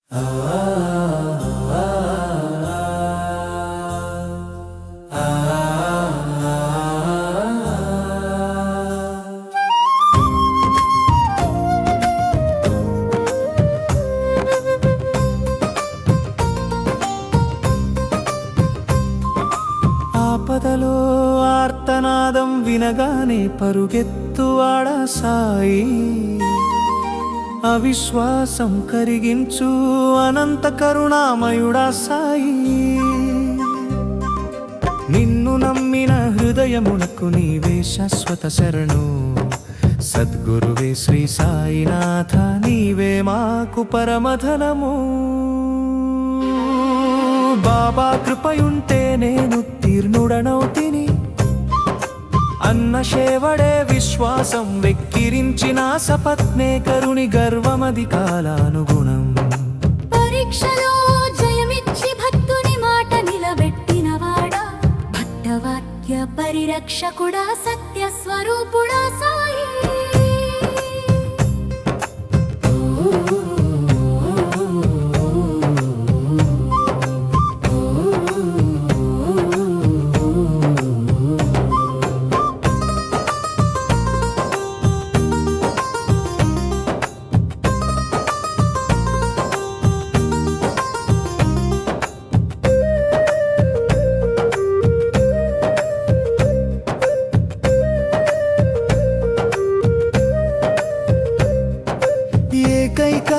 ఆపదలో ఆర్తనాదం వినగానే పరుగెత్తువాడా సాయి, అవిశ్వాసం కరిగించు అనంత కరుణామయుడా సాయి. నిన్ను నమ్మిన హృదయమునకు నీవే శాశ్వత శరణు, సద్గురువే శ్రీ సాయినాథ, నీవే మాకు పరమధనము. బాబా కృపయుంటే నేను తీర్ణుడనౌతిని అన్న శేవడే విశ్వాసం వెక్కిరించిన సపత్నేకరుని గర్వమది కాలానుగుణం. పరీక్షలో జయమిచ్చి భక్తుని మాట నిలబెట్టినవాడా, భక్తవాక్య పరిరక్షకుడా, సత్య స్వరూపుడా సాయి. ఏకైక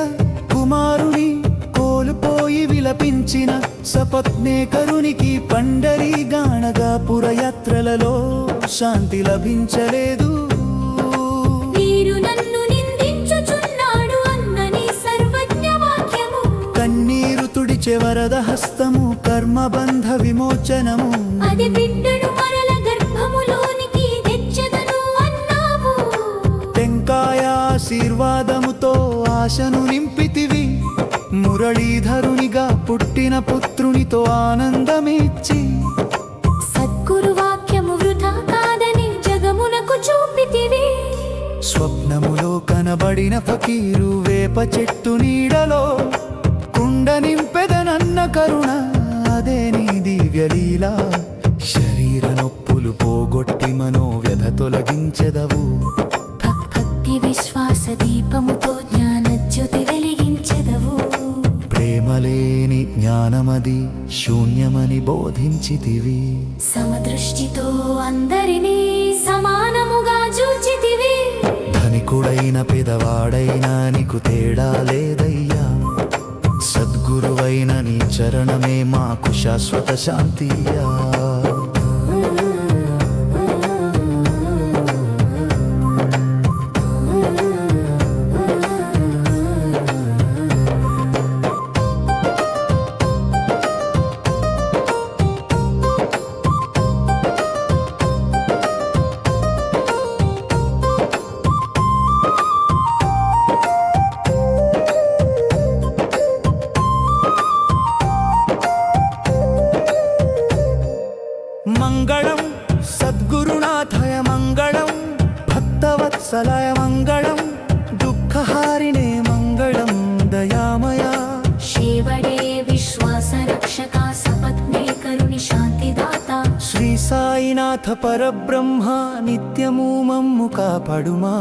కుమారుని కోల్పోయి విలపించిన సపత్నేకరునికి పండరీ గాణగాపుర యాత్రలలో శాంతి లభించలేదు. వీరు నన్ను నిందించుచున్నాడు అన్నని సర్వజ్ఞ వాక్యము, కన్నీరు తుడిచే వరద హస్తము, కర్మబంధ విమోచనము. అది బిడ్డను మరల గర్భములోనికి తెచ్చెదను అన్నావు. టెంకాయ ఆశీర్వాదముతో ఆశను నింపితివి, మురళీధరునిగా పుట్టిన పుత్రునితో ఆనందమిచ్చి. సద్గురు వాక్యము వృథా కాదని జగమునకు చూపితివి. స్వప్నములో కనబడిన ఫకీరు వేప చెట్టు నీడలో కుండ నింపెదనన్న కరుణ, అదే నీ దివ్యలీలా. శరీర నొప్పులు పోగొట్టి మనోవ్యధ తొలగించెదవు, భక్తి విశ్వాస దీపముతో జ్ఞానజ్యోతి వెలిగించెదవు. ప్రేమలేని జ్ఞానమది శూన్యమని బోధించితివి. సమదృష్టితో అందరినీ సమానముగా చూచితివి. ధనికుడైన పెదవాడైనా నీకు తేడా లేదయ్యా, సద్గురువైన నీ చరణమే మాకు శాశ్వత శాంతియా. మంగళం సద్గురునాథయ మంగళం, భక్తవత్సలయ మంగళం, దుఃఖహారిణే మంగళం దయామయ. శివడే విశ్వాస రక్షక, సపత్నేకరుని శాంతిదాత. శ్రీ సాయినాథ పరబ్రహ్మ, నిత్యము మమ్ము కాపాడుమా.